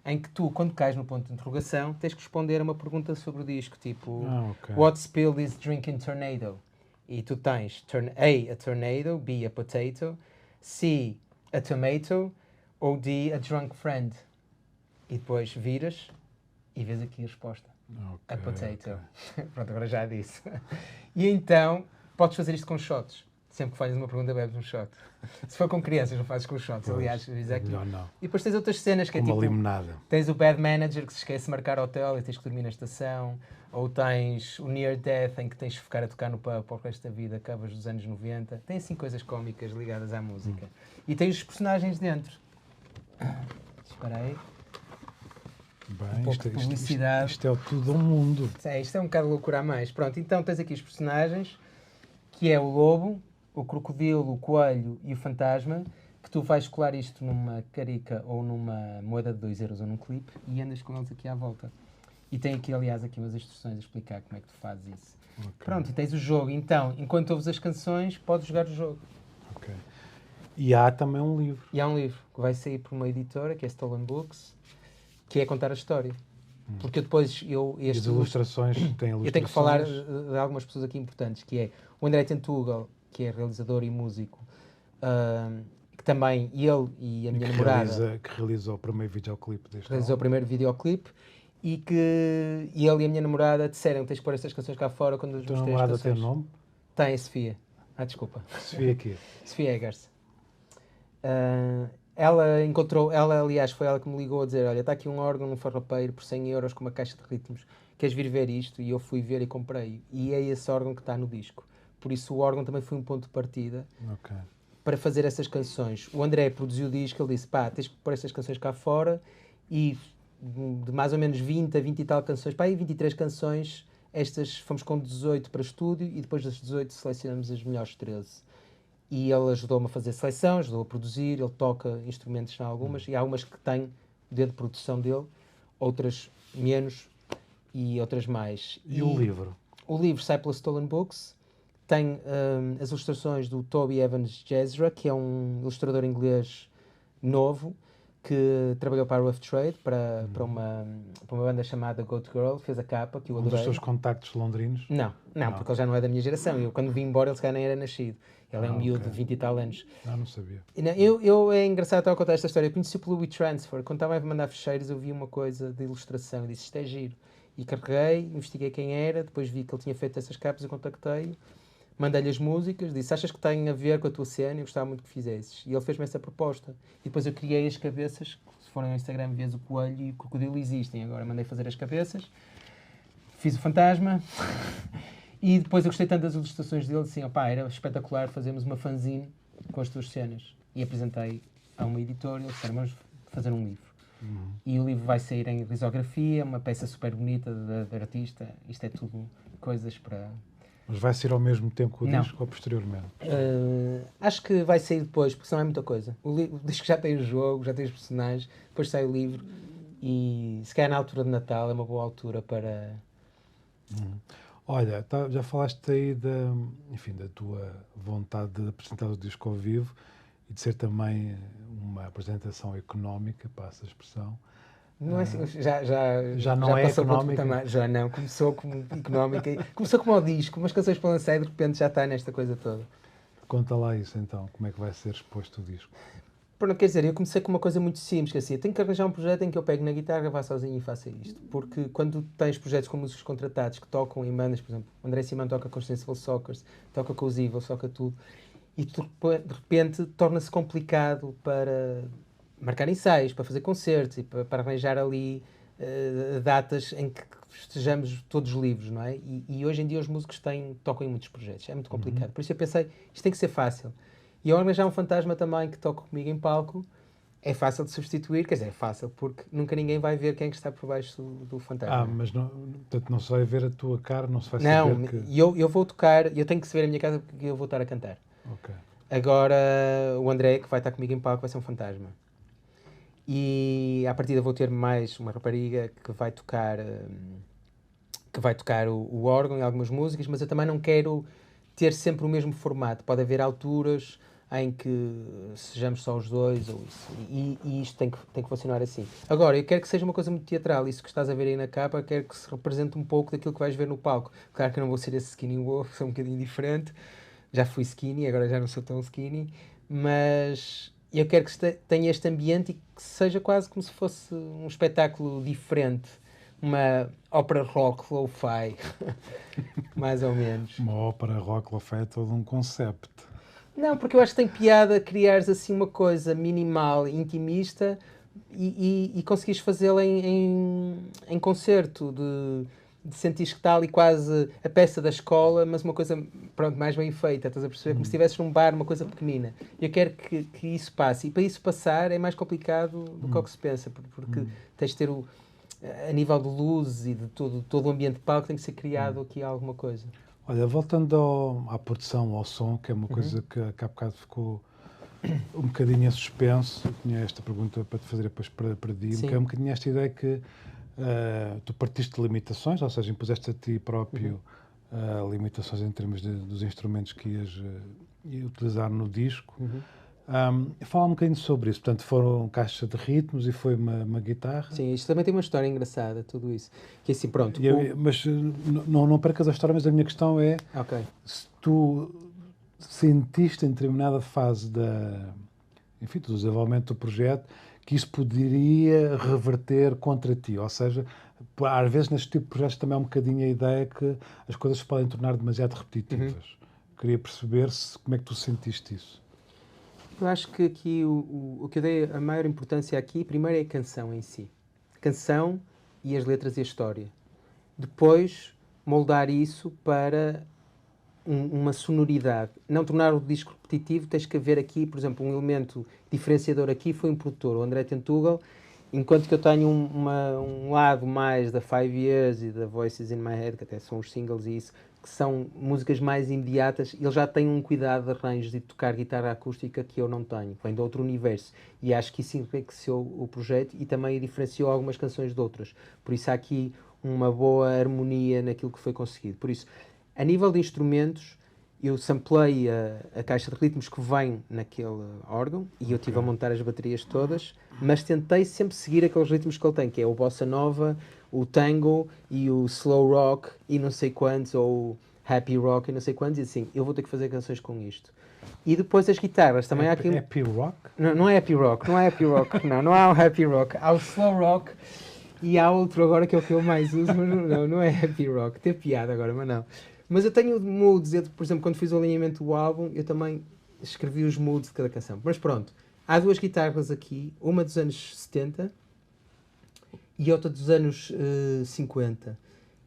S2: Em que tu, quando cais no ponto de interrogação, tens que responder a uma pergunta sobre o disco. Tipo, What spilled is drinking tornado? E tu tens A, a tornado, B, a potato, C, a tomato, ou D, a drunk friend. E depois viras e vês aqui a resposta. A potato. Pronto, agora já disse. E então, podes fazer isto com shots. Sempre que fazes uma pergunta, bebes um shot. Se for com crianças, não fazes com shots.
S1: Pois,
S2: aliás,
S1: melhor não.
S2: E depois tens outras cenas que é
S1: Uma
S2: tipo...
S1: limonada.
S2: Tens o bad manager que se esquece de marcar hotel e tens que dormir na estação. Ou tens o near death em que tens de ficar a tocar no pub para o resto da vida, acabas dos anos 90. Tem assim coisas cómicas ligadas à música. E tens os personagens dentro. Espera aí.
S1: Bem,
S2: pouco de publicidade.
S1: Isto é tudo um mundo.
S2: Isto é um bocado loucura a mais. Pronto, então tens aqui os personagens, que é o lobo, o crocodilo, o coelho e o fantasma, que tu vais colar isto numa carica ou numa moeda de 2 euros ou num clipe e andas com eles aqui à volta. E tem aqui, aliás, aqui umas instruções a explicar como é que tu fazes isso. Okay. Pronto, e tens o jogo. Então, enquanto ouves as canções, podes jogar o jogo.
S1: Ok. E há também um livro.
S2: E há um livro que vai sair por uma editora, que é Stolen Books, que é contar a história. Porque depois eu...
S1: E as ilustrações, tem ilustrações.
S2: Eu tenho que falar de algumas pessoas aqui importantes, que é o André Tentugal, que é realizador e músico, que também ele e a minha namorada...
S1: Que realizou o primeiro videoclipe deste
S2: Realizou o primeiro videoclipe e que ele e a minha namorada disseram que tens que pôr estas canções cá fora quando
S1: os mostrei as canções. A tua namorada tem nome?
S2: Tem, Sofia. Desculpa.
S1: Sofia aqui.
S2: Sofia Eggers. Ela encontrou, aliás, foi ela que me ligou a dizer, olha, está aqui um órgão num farrapeiro por 100 euros com uma caixa de ritmos, queres vir ver isto? E eu fui ver e comprei. E é esse órgão que está no disco. Por isso o órgão também foi um ponto de partida para fazer essas canções. O André produziu o disco, ele disse, pá, tens que pôr essas canções cá fora, e de mais ou menos 20 a 20 e tal canções, pá, e 23 canções, estas fomos com 18 para estúdio, e depois das 18 selecionamos as melhores 13. E ele ajudou-me a fazer seleção, ajudou a produzir, ele toca instrumentos em algumas, e há algumas que têm dedo de produção dele, outras menos e outras mais.
S1: E o livro?
S2: O livro sai pela Stolen Books, tem as ilustrações do Toby Evans Jezra, que é um ilustrador inglês novo, que trabalhou para a Rough Trade, para uma banda chamada Goat Girl, fez a capa, que eu adorei.
S1: Um dos seus contactos londrinos?
S2: Não, porque ele já não é da minha geração. Eu, quando vim embora, ele se calhar nem era nascido. Ele é um miúdo de 20 e tal anos.
S1: Não sabia.
S2: É engraçado estar a contar esta história. Eu conheci pelo WeTransfer. Quando estava a mandar fecheiros, eu vi uma coisa de ilustração e disse, isto é giro. E carreguei, investiguei quem era, depois vi que ele tinha feito essas capas, eu contactei-o, mandei-lhe as músicas, disse, achas que tem a ver com a tua cena? Eu gostava muito que fizesses. E ele fez-me essa proposta. E depois eu criei as cabeças, se forem ao Instagram, vês o coelho e o crocodilo existem. Agora mandei fazer as cabeças, fiz o fantasma... E depois eu gostei tanto das ilustrações dele, assim, opá, era espetacular fazermos uma fanzine com as tuas cenas. E apresentei a uma editora e eles disseram, vamos fazer um livro. E o livro vai sair em risografia, uma peça super bonita da artista. Isto é tudo coisas para...
S1: Mas vai sair ao mesmo tempo que o disco ou posteriormente?
S2: Acho que vai sair depois, porque senão é muita coisa. O disco já tem o jogo, já tem os personagens, depois sai o livro. E se calhar na altura de Natal é uma boa altura para...
S1: Olha, já falaste aí da tua vontade de apresentar o disco ao vivo e de ser também uma apresentação económica, passa a expressão.
S2: Não é assim, já
S1: não é económica?
S2: Já não, começou como económica, começou como ao disco, umas canções para lançar e de repente já está nesta coisa toda.
S1: Conta lá isso então, como é que vai ser exposto o disco?
S2: Não quer dizer, eu comecei com uma coisa muito simples, que é assim, eu tenho que arranjar um projeto em que eu pego na guitarra, vá sozinho e faça isto. Porque quando tens projetos com músicos contratados que tocam em bandas, por exemplo, o André Simão toca com os Sensible Sockers, toca com os Evil, toca tudo, e de repente torna-se complicado para marcar ensaios, para fazer concertos e para arranjar ali datas em que estejamos todos livres, não é? E hoje em dia os músicos tocam em muitos projetos, é muito complicado. Por isso eu pensei, isto tem que ser fácil. E ao arranjar um fantasma também que toca comigo em palco, é fácil de substituir, quer dizer, é fácil, porque nunca ninguém vai ver quem é que está por baixo do fantasma.
S1: Mas portanto, não se vai ver a tua cara, não se vai
S2: saber
S1: que...
S2: Não, eu vou tocar, eu tenho que se ver a minha casa porque eu vou estar a cantar.
S1: Okay.
S2: Agora, o André, que vai estar comigo em palco, vai ser um fantasma. E à partida vou ter mais uma rapariga que vai tocar o órgão e algumas músicas, mas eu também não quero ter sempre o mesmo formato. Pode haver alturas em que sejamos só os dois ou isso. E isto tem que funcionar assim. Agora, eu quero que seja uma coisa muito teatral. Isso que estás a ver aí na capa, quero que se represente um pouco daquilo que vais ver no palco. Claro que eu não vou ser esse skinny wolf, sou um bocadinho diferente. Já fui skinny, agora já não sou tão skinny. Mas eu quero que tenha este ambiente e que seja quase como se fosse um espetáculo diferente. Uma ópera rock lo-fi, mais ou menos.
S1: Uma ópera rock lo-fi é todo um conceito.
S2: Não, porque eu acho que tem piada criares assim uma coisa minimal, intimista e conseguires fazê-la em concerto, de sentires que está ali quase a peça da escola, mas uma coisa, pronto, mais bem feita, estás a perceber? Como se estivesses num bar, uma coisa pequenina. Eu quero que isso passe. E para isso passar é mais complicado do que o que se pensa, porque tens de ter a nível de luzes e de todo o ambiente de palco tem que ser criado aqui alguma coisa.
S1: Olha, voltando à produção, ao som, que é uma coisa que há bocado ficou um bocadinho em suspenso. Eu tinha esta pergunta para te fazer depois para ti, que é um bocadinho esta ideia que tu partiste de limitações, ou seja, impuseste a ti próprio limitações em termos dos instrumentos que ias utilizar no disco. Fala um bocadinho sobre isso. Portanto, foram caixa de ritmos e foi uma guitarra.
S2: Sim, isto também tem uma história engraçada, tudo isso. Que assim, pronto.
S1: Mas não percas a história, mas a minha questão é se tu sentiste em determinada fase do desenvolvimento do projeto que isso poderia reverter contra ti, ou seja, às vezes neste tipo de projetos também é um bocadinho a ideia que as coisas se podem tornar demasiado repetitivas. Queria perceber como é que tu sentiste isso.
S2: Eu acho que aqui o que eu dei a maior importância aqui, primeiro é a canção em si. A canção e as letras e a história. Depois, moldar isso para uma sonoridade. Não tornar o disco repetitivo, tens que haver aqui, por exemplo, um elemento diferenciador aqui foi um produtor, o André Tentugal, enquanto que eu tenho um lado mais da 5 Years e da Voices in My Head, que até são os singles e isso, que são músicas mais imediatas, ele já tem um cuidado de arranjos e de tocar guitarra acústica que eu não tenho, vem de outro universo, e acho que isso enriqueceu o projeto e também diferenciou algumas canções de outras, por isso há aqui uma boa harmonia naquilo que foi conseguido. Por isso, a nível de instrumentos, eu samplei a caixa de ritmos que vem naquele órgão e eu estive a montar as baterias todas, mas tentei sempre seguir aqueles ritmos que ele tem, que é o bossa nova, o tango e o slow rock e não sei quantos, ou happy rock e não sei quantos, e assim, eu vou ter que fazer canções com isto. E depois as guitarras, também há aqui...
S1: Happy rock?
S2: Não é happy rock, não é happy rock, não há um happy rock, há o slow rock e há outro agora que é o que eu mais uso, mas não é happy rock, tem piada agora, mas não. Mas eu tenho moods, por exemplo, quando fiz o alinhamento do álbum, eu também escrevi os moods de cada canção. Mas pronto, há duas guitarras aqui, uma dos anos 70 e outra dos anos 50.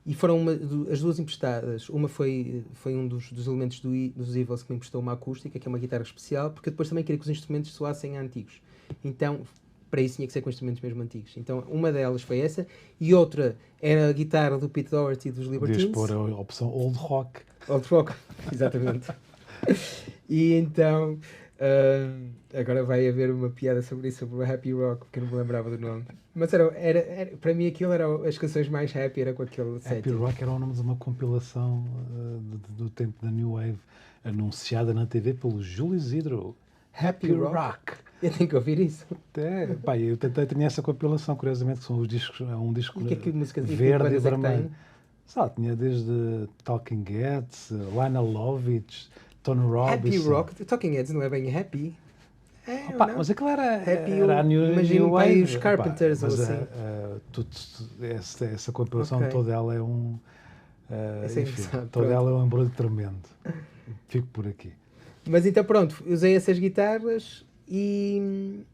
S2: E foram as duas emprestadas. Uma foi um dos elementos dos Evils que me emprestou uma acústica, que é uma guitarra especial, porque eu depois também queria que os instrumentos soassem antigos. Então, para isso tinha que ser com instrumentos mesmo antigos. Então, uma delas foi essa, e outra era a guitarra do Pete Doherty dos Libertines.
S1: Podias pôr a opção Old Rock.
S2: Old Rock, exatamente. E então, agora vai haver uma piada sobre isso, sobre o Happy Rock, porque eu não me lembrava do nome. Mas era para mim aquilo era as canções mais happy, era com aquele setting.
S1: Happy Rock era o nome de uma compilação do tempo da New Wave, anunciada na TV pelo Júlio Isidro. Happy Rock.
S2: Eu tenho que ouvir isso.
S1: Pá, eu tinha essa compilação, curiosamente, que são os discos, um disco
S2: músicas
S1: verde e vermelho. Tinha desde Talking Heads, Lionel Lovitch, Tony Robbins.
S2: Happy Rock? Talking Heads não é bem happy?
S1: Mas aquilo era
S2: a New Wave. Os Carpenters ou assim.
S1: Essa compilação, toda ela é toda ela é um embrulho tremendo. Fico por aqui.
S2: Mas então pronto, usei essas guitarras e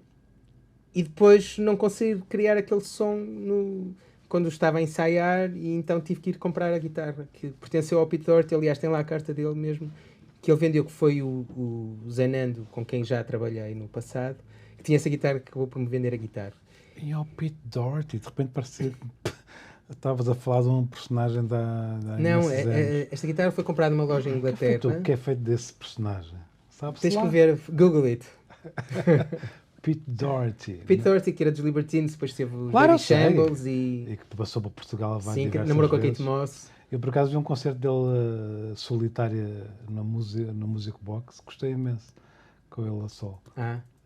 S2: depois não consigo criar aquele som quando estava a ensaiar, e então tive que ir comprar a guitarra que pertenceu ao Pete Doherty. Aliás, tem lá a carta dele mesmo, que ele vendeu, que foi o Zenando, com quem já trabalhei no passado, que tinha essa guitarra, que acabou por me vender a guitarra.
S1: E ao Pete Doherty, de repente parecia que estavas a falar de um personagem da
S2: Não, esta guitarra foi comprada numa loja em Inglaterra.
S1: O que é feito desse personagem?
S2: Tens que ver, Google it.
S1: Pete Doherty.
S2: Pete Doherty, que era dos Libertines, depois teve os Baby Shambles e que
S1: passou para Portugal
S2: várias vezes. Sim, que namorou com a Kate Moss.
S1: Eu, por acaso, vi um concerto dele solitária no Music Box. Gostei imenso com ele a sol.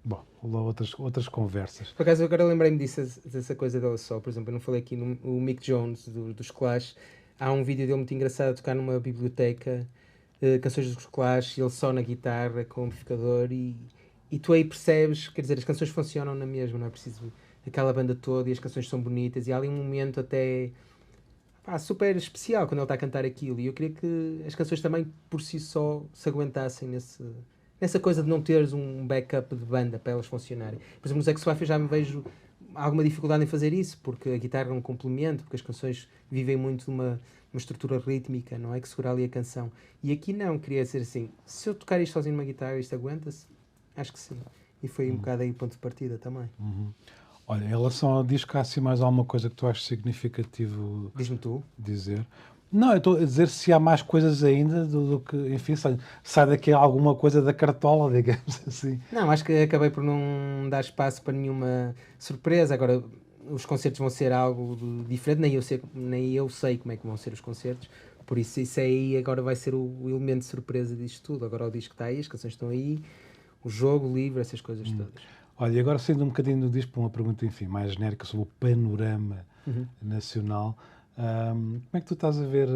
S1: Bom, lá outras conversas.
S2: Por acaso, agora lembrei-me dessa coisa dele a sol. Por exemplo, eu não falei aqui o Mick Jones, dos Clash. Há um vídeo dele muito engraçado a tocar numa biblioteca, canções dos Clash, ele só na guitarra, com o amplificador, e E tu aí percebes, quer dizer, as canções funcionam na mesma, não é preciso aquela banda toda e as canções são bonitas e há ali um momento até super especial quando ele está a cantar aquilo. E eu queria que as canções também por si só se aguentassem nessa coisa de não teres um backup de banda para elas funcionarem. Por exemplo, no Zack Swift eu já me vejo alguma dificuldade em fazer isso, porque a guitarra é um complemento, porque as canções vivem muito de uma estrutura rítmica, não é? Que segura ali a canção. E aqui não, queria dizer assim, se eu tocar isto sozinho numa guitarra, isto aguenta-se? Acho que sim. E foi um bocado aí o ponto de partida também.
S1: Olha, em relação ao disco, há assim mais alguma coisa que tu achas significativo
S2: Diz-me tu.
S1: dizer? Não, eu estou a dizer se há mais coisas ainda do que, enfim, sai daqui alguma coisa da cartola, digamos assim.
S2: Não, acho que acabei por não dar espaço para nenhuma surpresa. Agora, os concertos vão ser algo diferente, nem eu sei como é que vão ser os concertos. Por isso aí agora vai ser o elemento de surpresa disto tudo. Agora o disco está aí, as canções estão aí, o jogo, o livro, essas coisas todas.
S1: Olha, e agora saindo um bocadinho do disco para uma pergunta, enfim, mais genérica sobre o panorama nacional, como é que tu estás a ver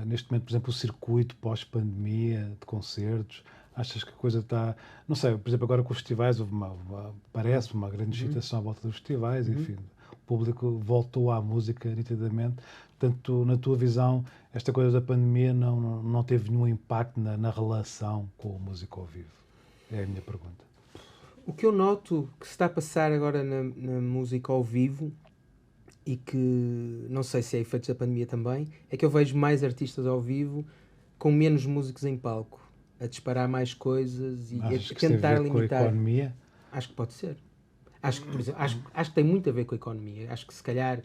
S1: neste momento, por exemplo, o circuito pós-pandemia de concertos? Achas que a coisa está... Não sei, por exemplo, agora com os festivais parece uma grande excitação à volta dos festivais, enfim, o público voltou à música nitidamente. Portanto, na tua visão, esta coisa da pandemia não teve nenhum impacto na relação com o músico ao vivo? É a minha pergunta.
S2: O que eu noto que se está a passar agora na música ao vivo e que não sei se é efeitos da pandemia também, é que eu vejo mais artistas ao vivo com menos músicos em palco, a disparar mais coisas e
S1: Achas
S2: a
S1: que isso tem a
S2: tentar
S1: ver com a
S2: limitar.
S1: economia?
S2: Acho que pode ser. Acho que, por exemplo, acho que tem muito a ver com a economia. Acho que se calhar,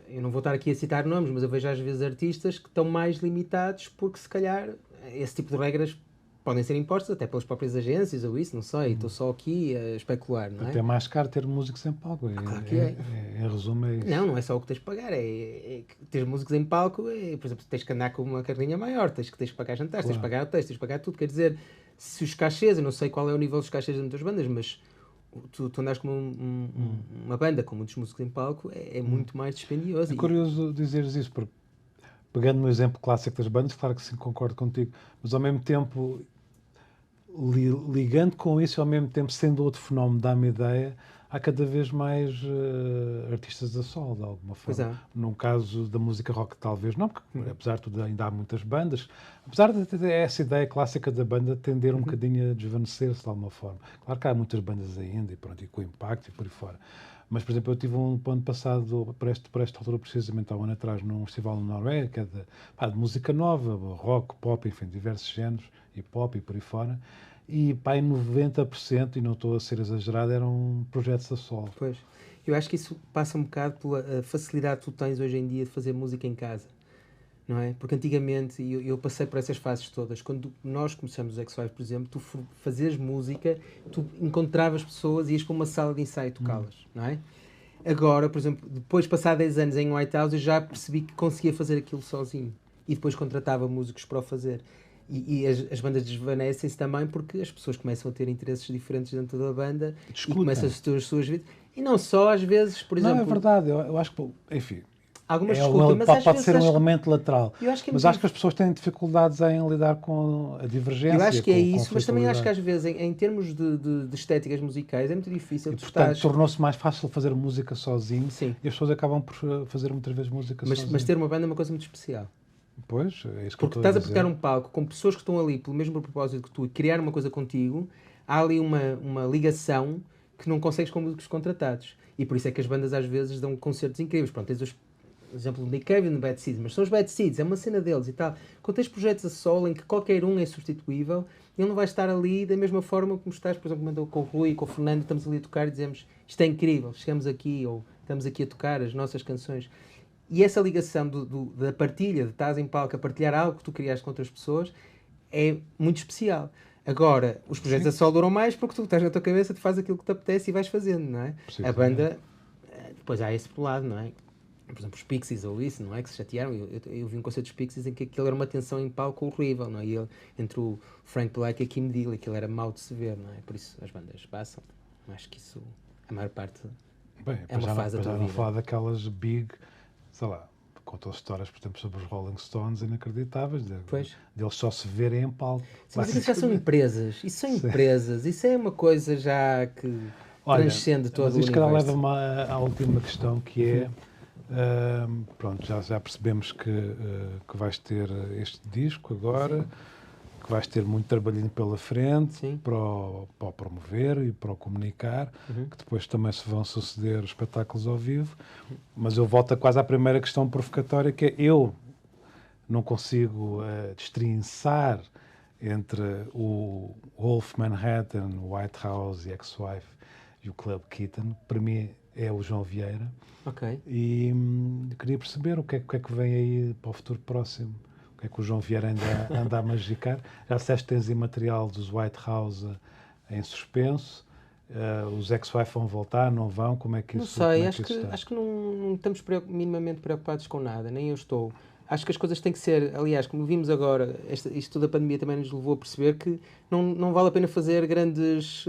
S2: eu não vou estar aqui a citar nomes, mas eu vejo às vezes artistas que estão mais limitados porque se calhar esse tipo de regras podem ser impostas até pelas próprias agências ou isso, não sei. Estou só aqui a especular, não é?
S1: Até mais caro ter músicos em palco.
S2: Claro que é.
S1: Em resumo, é isso.
S2: Não é só o que tens de pagar, é que ter músicos em palco, por exemplo, tens que andar com uma carrinha maior, tens que pagar jantares, tens que pagar hotéis, tens que pagar tudo. Quer dizer, se os cachês, eu não sei qual é o nível dos cachês das muitas bandas, mas tu andas com uma banda com muitos músicos em palco, é muito mais dispendioso.
S1: É curioso dizeres isso, porque pegando no exemplo clássico das bandas, claro que sim, concordo contigo, mas ao mesmo tempo, ligando com isso, ao mesmo tempo sendo outro fenómeno, dá-me ideia, há cada vez mais artistas a solo, de alguma forma. No caso da música rock, talvez não, porque apesar de tudo ainda há muitas bandas, apesar de ter essa ideia clássica da banda tender um bocadinho a desvanecer-se de alguma forma. Claro que há muitas bandas ainda, e pronto, e com impacto e por aí fora. Mas, por exemplo, eu tive um ano passado, por esta altura, precisamente há um ano atrás, num festival na Noruega, que é de música nova, rock, pop, enfim, diversos géneros, hip hop e por aí fora. E pá, em 90%, e não estou a ser exagerado, eram projetos a solo.
S2: Pois, eu acho que isso passa um bocado pela facilidade que tu tens hoje em dia de fazer música em casa, não é? Porque antigamente, e eu passei por essas fases todas, quando nós começamos o X5, por exemplo, tu fazias música, tu encontravas pessoas e ias para uma sala de ensaio tocá-las, não é? Agora, por exemplo, depois de passar 10 anos em White House, eu já percebi que conseguia fazer aquilo sozinho. E depois contratava músicos para o fazer. E as bandas desvanecem-se também porque as pessoas começam a ter interesses diferentes dentro da banda e começam a ter as suas vidas. E não só, às vezes, por exemplo...
S1: Não, é verdade. Eu acho que, enfim...
S2: Algumas discutem, mas às
S1: pode
S2: vezes
S1: ser um elemento lateral. Mas acho que as pessoas têm dificuldades em lidar com a divergência.
S2: Eu acho que é isso, mas também acho que às vezes, em termos de estéticas musicais, é muito difícil.
S1: E, portanto, tornou-se mais fácil fazer música sozinho.
S2: Sim.
S1: E as pessoas acabam por fazer muitas vezes música sozinho.
S2: Mas ter uma banda é uma coisa muito especial.
S1: Pois, é isso que
S2: porque estás a partilhar um palco com pessoas que estão ali pelo mesmo propósito que tu e criar uma coisa contigo, há ali uma ligação que não consegues com músicos contratados. E por isso é que as bandas às vezes dão concertos incríveis. Pronto, tens o exemplo do Nick Cave e do Bad Seeds, mas são os Bad Seeds, é uma cena deles e tal. Quando tens projetos a solo em que qualquer um é substituível, ele não vai estar ali da mesma forma como estás, por exemplo, com o Rui e com o Fernando, estamos ali a tocar e dizemos isto é incrível, chegamos aqui, ou estamos aqui a tocar as nossas canções. E essa ligação da partilha, de estás em palco a partilhar algo que tu criaste com outras pessoas, é muito especial. Agora, os projetos a solo duram mais porque tu estás na tua cabeça, tu fazes aquilo que te apetece e vais fazendo, não é? A banda, depois há esse lado, não é? Por exemplo, os Pixies ou isso, não é? Que se chatearam. Eu vi um concerto dos Pixies em que aquilo era uma tensão em palco horrível, não é? E entre o Frank Black e a Kim Deal, aquilo era mau de se ver, não é? Por isso as bandas passam. Acho que isso, a maior parte,
S1: bem,
S2: é uma fase da tua vida.
S1: Não falar daquelas big, sei lá, contou histórias, por exemplo, sobre os Rolling Stones inacreditáveis,
S2: Pois.
S1: deles só se verem em palco.
S2: Sim, mas isso já são empresas. Isso são
S1: Sim.
S2: empresas. Isso é uma coisa já que
S1: Olha,
S2: transcende todo
S1: mas
S2: o
S1: isto calhar
S2: universo.
S1: leva-me à última questão, que é, pronto, já percebemos que vais ter este disco agora, que vais ter muito trabalhinho pela frente
S2: Sim.
S1: para o promover e para o comunicar, que depois também se vão suceder os espetáculos ao vivo, mas eu volto quase à primeira questão provocatória, que é eu não consigo destrinçar entre o Wolf Manhattan, o White House e Ex-Wife e o Club Kitten. Para mim é o João Vieira.
S2: Ok.
S1: E queria perceber o que é que vem aí para o futuro próximo. O que é que o João Vieira anda a magicar. Já disseste que tens aí material dos White House em suspenso. Os Ex-Wife vão voltar, não vão? Como é que
S2: Não
S1: isso,
S2: sei,
S1: como é
S2: acho
S1: isso está?
S2: que não estamos minimamente preocupados com nada, nem eu estou. Acho que as coisas têm que ser, aliás, como vimos agora, isto tudo da pandemia também nos levou a perceber que não vale a pena fazer grandes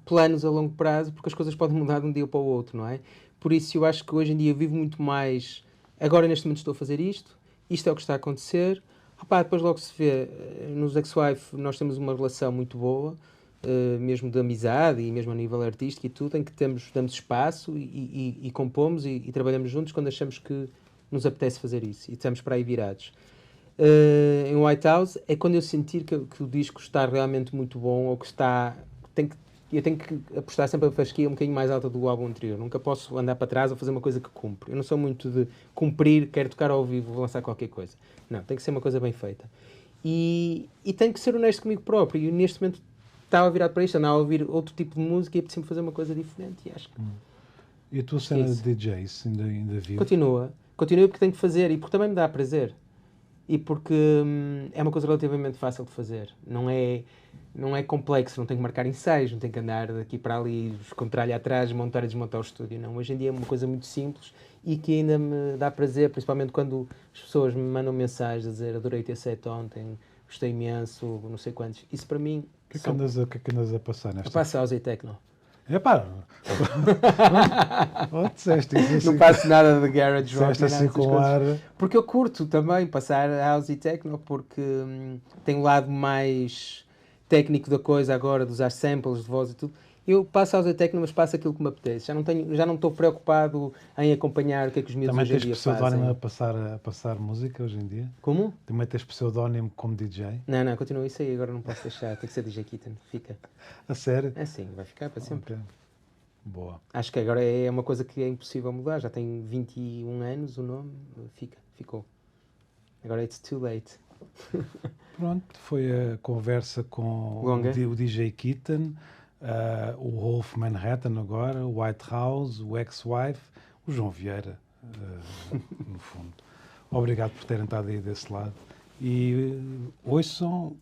S2: planos a longo prazo, porque as coisas podem mudar de um dia para o outro, não é? Por isso eu acho que hoje em dia vivo muito mais, agora neste momento estou a fazer isto é o que está a acontecer. Opá, depois logo se vê, nos Ex-Wife nós temos uma relação muito boa, mesmo de amizade e mesmo a nível artístico e tudo, em que damos espaço e compomos e trabalhamos juntos quando achamos que nos apetece fazer isso e estamos para aí virados. Em White House é quando eu sentir que o disco está realmente muito bom ou que está... eu tenho que apostar sempre a fasquia um bocadinho mais alta do álbum anterior. Nunca posso andar para trás ou fazer uma coisa que cumpre. Eu não sou muito de cumprir, quero tocar ao vivo, vou lançar qualquer coisa. Não, tem que ser uma coisa bem feita. E tenho que ser honesto comigo próprio. E neste momento estava virado para isto, andava a ouvir outro tipo de música e apetecia-me fazer uma coisa diferente. E acho que...
S1: E a tua cena de DJ, isso ainda vive?
S2: Continua porque tenho que fazer e porque também me dá prazer. E porque é uma coisa relativamente fácil de fazer. Não é complexo, não tenho que marcar ensaios, não tenho que andar daqui para ali, contralho atrás, montar e desmontar o estúdio. Não, hoje em dia é uma coisa muito simples e que ainda me dá prazer, principalmente quando as pessoas me mandam mensagens a dizer adorei ter set ontem, gostei imenso, não sei quantos. Isso para mim...
S1: O que é que andas a passar nesta?
S2: Eu passo house e techno.
S1: Epá, disseste isso assim.
S2: Não passo nada de garage rock.
S1: Disseste assim com ar.
S2: Porque eu curto também passar house e techno, porque tem o lado mais técnico da coisa agora, de usar samples de voz e tudo. Eu passo house e techno, mas passo aquilo que me apetece. Já não estou preocupado em acompanhar o que é que os miúdos
S1: Também
S2: hoje em
S1: tens
S2: dia
S1: pseudónimo
S2: fazem.
S1: a passar música hoje em dia?
S2: Como?
S1: Também tens pseudónimo como DJ?
S2: Não, continua isso aí, agora não posso deixar. Tem que ser DJ Kitten, fica.
S1: A sério?
S2: É assim, vai ficar para sempre.
S1: Ok. Boa.
S2: Acho que agora é uma coisa que é impossível mudar. Já tem 21 anos o nome, ficou. Agora it's too late.
S1: Pronto, foi a conversa com
S2: Longa.
S1: o DJ Kitten, o Wolf Manhattan agora, o White House, o Ex-Wife, o João Vieira, no fundo. Obrigado por terem estado aí desse lado. E ouçam,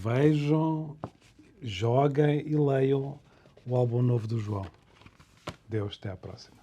S1: vejam, joguem e leiam o álbum novo do João. Deus, até à próxima.